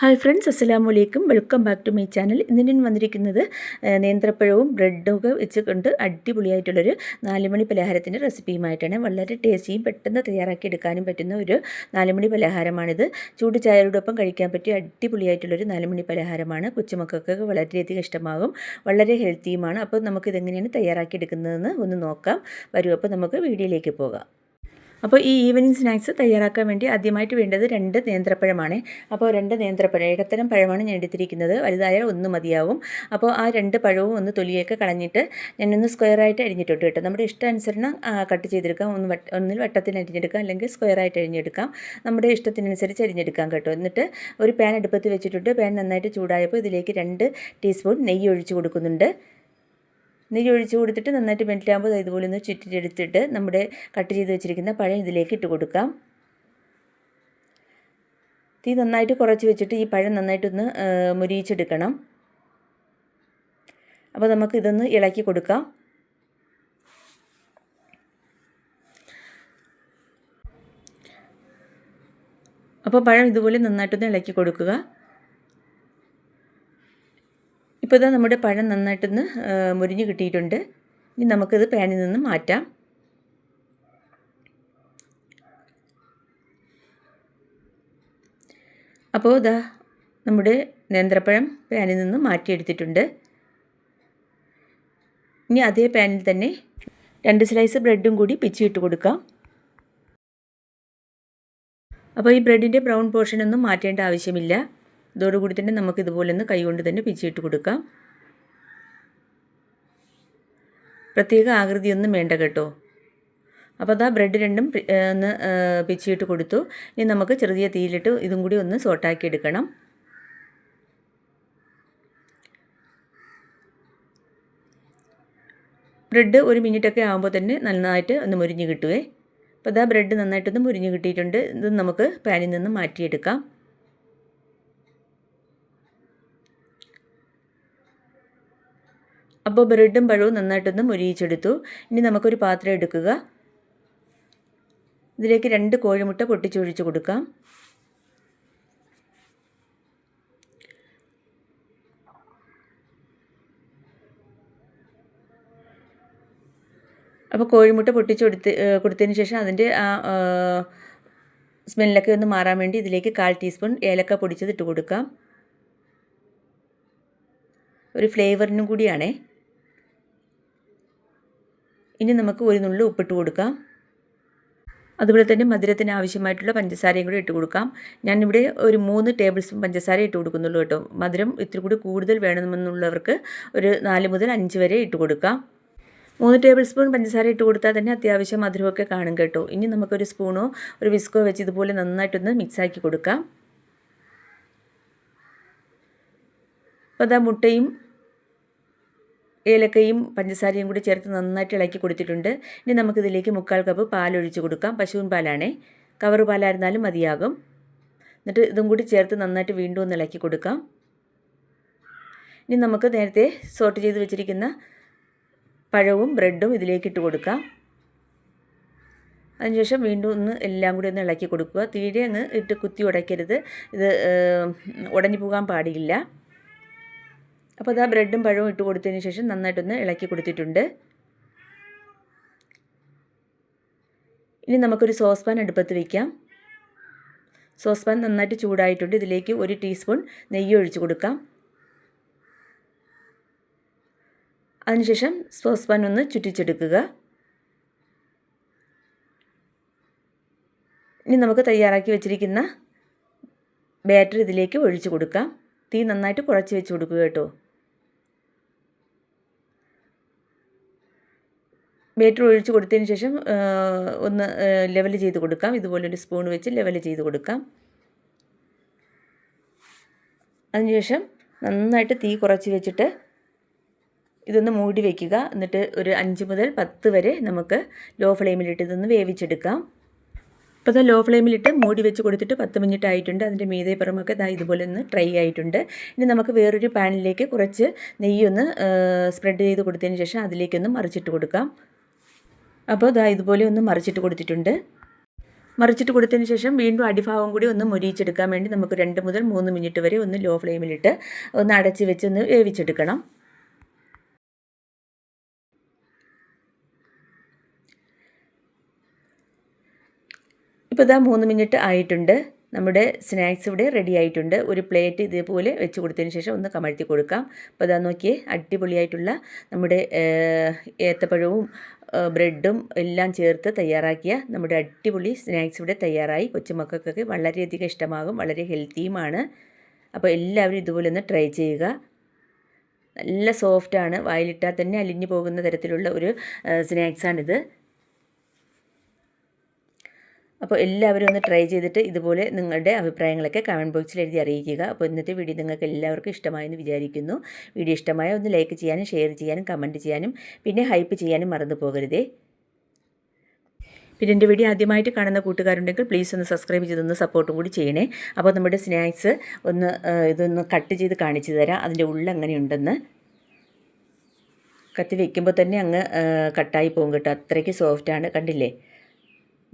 Hi friends, അസ്സലാമു അലൈക്കും. Welcome back to my channel. ഇന്ന് ഞാൻ വന്നിരിക്കുന്നത് നേന്ത്രപ്പഴവും ബ്രെഡും ഒക്കെ വെച്ചുകൊണ്ട് അടിപൊളിയായിട്ടുള്ളൊരു 4 മണി പലഹാരത്തിൻ്റെ റെസിപ്പിയുമായിട്ടാണ്. വളരെ ടേസ്റ്റിയും പെട്ടെന്ന് തയ്യാറാക്കി എടുക്കാനും പറ്റുന്ന ഒരു 4 മണി പലഹാരമാണിത്. ചൂട് ചായയോടൊപ്പം കഴിക്കാൻ പറ്റിയ അടിപൊളിയായിട്ടുള്ളൊരു 4 മണി പലഹാരമാണ്. കൊച്ചുമക്കൾക്കൊക്കെ വളരെയധികം ഇഷ്ടമാകും. വളരെ ഹെൽത്തിയുമാണ്. അപ്പോൾ നമുക്കിതെങ്ങനെയാണ് തയ്യാറാക്കി എടുക്കുന്നതെന്ന് ഒന്ന് നോക്കാം. വരൂ, അപ്പോൾ നമുക്ക് വീഡിയോയിലേക്ക് പോകാം. അപ്പോൾ ഈ ഈവനിങ് സ്നാക്സ് തയ്യാറാക്കാൻ വേണ്ടി ആദ്യമായിട്ട് വേണ്ടത് 2 നേന്ത്രപ്പഴമാണ്. അപ്പോൾ 2 നേന്ത്രപ്പഴം, ഇടത്തരം പഴമാണ് ഞാൻ എടുത്തിരിക്കുന്നത്. വലുതായാൽ 1 മതിയാവും. അപ്പോൾ ആ 2 പഴവും ഒന്ന് തൊലിയൊക്കെ കളഞ്ഞിട്ട് ഞാനൊന്ന് സ്ക്വയറായിട്ട് അരിഞ്ഞിട്ടുണ്ട് കേട്ടോ. നമ്മുടെ ഇഷ്ടാനുസരണം കട്ട് ചെയ്തെടുക്കാം. ഒന്നിൽ വട്ടത്തിന് അരിഞ്ഞെടുക്കാം, അല്ലെങ്കിൽ സ്ക്വയറായിട്ട് അരിഞ്ഞെടുക്കാം. നമ്മുടെ ഇഷ്ടത്തിനനുസരിച്ച് അരിഞ്ഞെടുക്കാം കേട്ടോ. എന്നിട്ട് ഒരു പാൻ അടുപ്പത്ത് വെച്ചിട്ടുണ്ട്. പാൻ നന്നായിട്ട് ചൂടായപ്പോൾ ഇതിലേക്ക് 2 ടീസ്പൂൺ നെയ്യ് ഒഴിച്ച് കൊടുക്കുന്നുണ്ട്. നെയ്യ് ഒഴിച്ച് കൊടുത്തിട്ട് നന്നായിട്ട് മെൽറ്റാകുമ്പോൾ ഇതുപോലെ ഒന്ന് ചുറ്റിച്ചെടുത്തിട്ട് നമ്മുടെ കട്ട് ചെയ്ത് വെച്ചിരിക്കുന്ന പഴം ഇതിലേക്ക് ഇട്ട് കൊടുക്കാം. തീ നന്നായിട്ട് കുറച്ച് വെച്ചിട്ട് ഈ പഴം നന്നായിട്ടൊന്ന് മുരിയിച്ചെടുക്കണം. അപ്പോൾ നമുക്ക് ഇതൊന്ന് ഇളക്കി കൊടുക്കാം. അപ്പോൾ പഴം ഇതുപോലെ നന്നായിട്ടൊന്ന് ഇളക്കി കൊടുക്കുക. ഇപ്പോൾ ഇതാ നമ്മുടെ പഴം നന്നായിട്ടൊന്ന് മുരിഞ്ഞ് കിട്ടിയിട്ടുണ്ട്. ഇനി നമുക്കിത് പാനിൽ നിന്ന് മാറ്റാം. അപ്പോൾ ഇതാ നമ്മുടെ നേന്ത്രപ്പഴം പാനിൽ നിന്ന് മാറ്റിയെടുത്തിട്ടുണ്ട്. ഇനി അതേ പാനിൽ തന്നെ 2 സ്ലൈസ് ബ്രെഡും കൂടി പിച്ചിയിട്ട് കൊടുക്കാം. അപ്പോൾ ഈ ബ്രെഡിൻ്റെ ബ്രൗൺ പോർഷനൊന്നും മാറ്റേണ്ട ആവശ്യമില്ല. ഇതോടുകൂടി തന്നെ നമുക്കിതുപോലെ ഒന്ന് കൈകൊണ്ട് തന്നെ പിച്ചിയിട്ട് കൊടുക്കാം. പ്രത്യേക ആകൃതിയൊന്നും വേണ്ട കേട്ടോ. അപ്പോൾ അതാ ബ്രെഡ് രണ്ടും ഒന്ന് പിച്ചിയിട്ട് കൊടുത്തു. ഇനി നമുക്ക് ചെറിയ തീയിലിട്ട് ഇതും കൂടി ഒന്ന് സോട്ടാക്കി എടുക്കണം. ബ്രെഡ് 1 മിനിറ്റൊക്കെ ആകുമ്പോൾ തന്നെ നന്നായിട്ട് ഒന്ന് മുരിഞ്ഞ് കിട്ടുവേ. അപ്പോൾ അതാ ബ്രെഡ് നന്നായിട്ടൊന്ന് മുരിഞ്ഞ് കിട്ടിയിട്ടുണ്ട്. ഇത് നമുക്ക് പാനിൽ നിന്ന് മാറ്റിയെടുക്കാം. അപ്പോൾ ബ്രെഡും പഴവും നന്നായിട്ടൊന്ന് മുരിയിച്ചെടുത്തു. ഇനി നമുക്കൊരു പാത്രം എടുക്കുക. ഇതിലേക്ക് 2 കോഴിമുട്ട പൊട്ടിച്ചൊഴിച്ച് കൊടുക്കാം. അപ്പോൾ കോഴിമുട്ട കൊടുത്തതിന് ശേഷം അതിൻ്റെ ആ സ്മെല്ലൊക്കെ ഒന്ന് മാറാൻ വേണ്ടി ഇതിലേക്ക് 1/4 ടീസ്പൂൺ ഏലക്ക പൊടിച്ചത് ഇട്ട് കൊടുക്കാം. ഒരു ഫ്ലേവറിനും കൂടിയാണേ. ഇനി നമുക്ക് ഒരു നുള്ളു ഉപ്പിട്ട് കൊടുക്കാം. അതുപോലെ തന്നെ മധുരത്തിന് ആവശ്യമായിട്ടുള്ള പഞ്ചസാരയും കൂടി ഇട്ട് കൊടുക്കാം. ഞാനിവിടെ ഒരു 3 ടേബിൾ സ്പൂൺ പഞ്ചസാര ഇട്ട് കൊടുക്കുന്നുള്ളൂ കേട്ടോ. മധുരം ഇത്തിരി കൂടി കൂടുതൽ വേണമെന്നുള്ളവർക്ക് ഒരു 4 മുതൽ 5 വരെ ഇട്ട് കൊടുക്കാം. 3 ടേബിൾ സ്പൂൺ പഞ്ചസാര ഇട്ട് കൊടുത്താൽ തന്നെ അത്യാവശ്യം മധുരമൊക്കെ കാണും കേട്ടോ. ഇനി നമുക്കൊരു സ്പൂണോ ഒരു വിസ്കോ വെച്ച് ഇതുപോലെ നന്നായിട്ടൊന്ന് മിക്സാക്കി കൊടുക്കാം. അപ്പോൾ അതാ മുട്ടയും ഏലക്കയും പഞ്ചസാരയും കൂടി ചേർത്ത് നന്നായിട്ട് ഇളക്കി കൊടുത്തിട്ടുണ്ട്. ഇനി നമുക്കിതിലേക്ക് 3/4 കപ്പ് പാലൊഴിച്ച് കൊടുക്കാം. പശുവിൻ പാലാണേ, കവർ പാലായിരുന്നാലും മതിയാകും. എന്നിട്ട് ഇതും കൂടി ചേർത്ത് നന്നായിട്ട് വീണ്ടും ഒന്ന് ഇളക്കി കൊടുക്കാം. ഇനി നമുക്ക് നേരത്തെ സോട്ട് ചെയ്ത് വെച്ചിരിക്കുന്ന പഴവും ബ്രെഡും ഇതിലേക്ക് ഇട്ട് കൊടുക്കാം. അതിനുശേഷം വീണ്ടും ഒന്ന് എല്ലാം കൂടി ഒന്ന് ഇളക്കി കൊടുക്കുക. തീരെ അങ്ങ് ഇട്ട് കുത്തി ഉടയ്ക്കരുത്. ഇത് ഉടഞ്ഞു പോകാൻ പാടില്ല. അപ്പോൾ അതാ ബ്രെഡും പഴവും ഇട്ട് കൊടുത്തതിന് ശേഷം നന്നായിട്ടൊന്ന് ഇളക്കി കൊടുത്തിട്ടുണ്ട്. ഇനി നമുക്കൊരു സോസ് പാൻ അടുപ്പത്ത് വയ്ക്കാം. സോസ് പാൻ നന്നായിട്ട് ചൂടായിട്ടുണ്ട്. ഇതിലേക്ക് 1 ടീസ്പൂൺ നെയ്യ് ഒഴിച്ച് കൊടുക്കാം. അതിനുശേഷം സോസ് പാൻ ഒന്ന് ചുറ്റിച്ചെടുക്കുക. ഇനി നമുക്ക് തയ്യാറാക്കി വെച്ചിരിക്കുന്ന ബാറ്റർ ഇതിലേക്ക് ഒഴിച്ച് കൊടുക്കാം. തീ നന്നായിട്ട് കുറച്ച് വെച്ച് കൊടുക്കുക കേട്ടോ. ബാറ്റർ ഒഴിച്ച് കൊടുത്തതിന് ശേഷം ഒന്ന് ലെവൽ ചെയ്ത് കൊടുക്കാം. ഇതുപോലൊരു സ്പൂൺ വെച്ച് ലെവൽ ചെയ്ത് കൊടുക്കാം. അതിനുശേഷം നന്നായിട്ട് തീ കുറച്ച് വെച്ചിട്ട് ഇതൊന്ന് മൂടി വയ്ക്കുക. എന്നിട്ട് ഒരു 5 മുതൽ 10 വരെ നമുക്ക് ലോ ഫ്ലെയിമിലിട്ട് ഇതൊന്ന് വേവിച്ചെടുക്കാം. അപ്പോൾ അത് ലോ ഫ്ലെയിമിലിട്ട് മൂടി വെച്ച് കൊടുത്തിട്ട് 10 മിനിറ്റ് ആയിട്ടുണ്ട്. അതിൻ്റെ മീതെ പുറമൊക്കെ ഇതുപോലെ ഒന്ന് ഡ്രൈ ആയിട്ടുണ്ട്. ഇനി നമുക്ക് വേറൊരു പാനിലേക്ക് കുറച്ച് നെയ്യൊന്ന് സ്പ്രെഡ് ചെയ്ത് കൊടുത്തതിന് ശേഷം അതിലേക്കൊന്ന് മറിച്ചിട്ട് കൊടുക്കാം. അപ്പോൾ ഇതുപോലെ ഒന്ന് മറിച്ചിട്ട് കൊടുത്തിട്ടുണ്ട്. മറിച്ചിട്ട് കൊടുത്തതിന് ശേഷം വീണ്ടും അടിഭാഗം കൂടി ഒന്ന് മൊരിയിച്ചെടുക്കാൻ വേണ്ടി നമുക്ക് 2 മുതൽ 3 മിനിറ്റ് വരെ ഒന്ന് ലോ ഫ്ലെയിമിലിട്ട് ഒന്ന് അടച്ച് വെച്ച് ഒന്ന് വേവിച്ചെടുക്കണം. ഇപ്പോൾ ഇതാ 3 മിനിറ്റ് ആയിട്ടുണ്ട്. നമ്മുടെ സ്നാക്സ് ഇവിടെ റെഡി ആയിട്ടുണ്ട്. ഒരു പ്ലേറ്റ് ഇതേപോലെ വെച്ച് കൊടുത്തതിന് ശേഷം ഒന്ന് കമഴ്ത്തി കൊടുക്കാം. അപ്പോൾ ഇതാ നോക്കിയേ, അടിപൊളിയായിട്ടുള്ള നമ്മുടെ ഏത്തപ്പഴവും ബ്രെഡും എല്ലാം ചേർത്ത് തയ്യാറാക്കിയ നമ്മുടെ അടിപൊളി സ്നാക്സ് ഇവിടെ തയ്യാറായി. കൊച്ചുമക്കൾക്കൊക്കെ വളരെയധികം ഇഷ്ടമാകും, വളരെ ഹെൽത്തിയുമാണ്. അപ്പോൾ എല്ലാവരും ഇതുപോലെ ഒന്ന് ട്രൈ ചെയ്യുക. നല്ല സോഫ്റ്റാണ്, വായിലിട്ടാൽ തന്നെ അലിഞ്ഞു പോകുന്ന തരത്തിലുള്ള ഒരു സ്നാക്സാണിത്. അപ്പോൾ എല്ലാവരും ഒന്ന് ട്രൈ ചെയ്തിട്ട് ഇതുപോലെ നിങ്ങളുടെ അഭിപ്രായങ്ങളൊക്കെ കമൻറ്റ് ബോക്സിൽ എഴുതി അറിയിക്കുക. അപ്പോൾ ഇന്നത്തെ വീഡിയോ നിങ്ങൾക്ക് എല്ലാവർക്കും ഇഷ്ടമായെന്ന് വിചാരിക്കുന്നു. വീഡിയോ ഇഷ്ടമായ ഒന്ന് ലൈക്ക് ചെയ്യാനും ഷെയർ ചെയ്യാനും കമൻറ്റ് ചെയ്യാനും പിന്നെ ഹൈപ്പ് ചെയ്യാനും മറന്നു പോകരുതേ. പിന്നെ എൻ്റെ വീഡിയോ ആദ്യമായിട്ട് കാണുന്ന കൂട്ടുകാരുണ്ടെങ്കിൽ പ്ലീസ് ഒന്ന് സബ്സ്ക്രൈബ് ചെയ്തൊന്ന് സപ്പോർട്ടും കൂടി ചെയ്യണേ. അപ്പോൾ നമ്മുടെ സ്നാക്സ് ഇതൊന്ന് കട്ട് ചെയ്ത് കാണിച്ചു തരാം, അതിൻ്റെ ഉള്ളെങ്ങനെയുണ്ടെന്ന്. കത്തി വയ്ക്കുമ്പോൾ തന്നെ അങ്ങ് കട്ടായി പോകും കേട്ടോ, അത്രയ്ക്ക് സോഫ്റ്റാണ്. കണ്ടില്ലേ,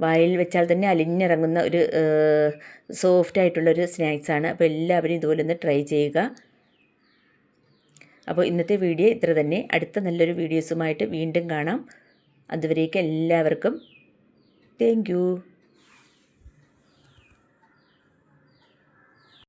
വായിൽ വെച്ചാൽ തന്നെ അലിഞ്ഞിറങ്ങുന്ന ഒരു സോഫ്റ്റായിട്ടുള്ളൊരു സ്നാക്സാണ്. അപ്പോൾ എല്ലാവരും ഇതുപോലെ ഒന്ന് ട്രൈ ചെയ്യുക. അപ്പോൾ ഇന്നത്തെ വീഡിയോ ഇത്ര തന്നെ. അടുത്ത നല്ലൊരു വീഡിയോസുമായിട്ട് വീണ്ടും കാണാം. അതുവരേക്കും എല്ലാവർക്കും താങ്ക് യു.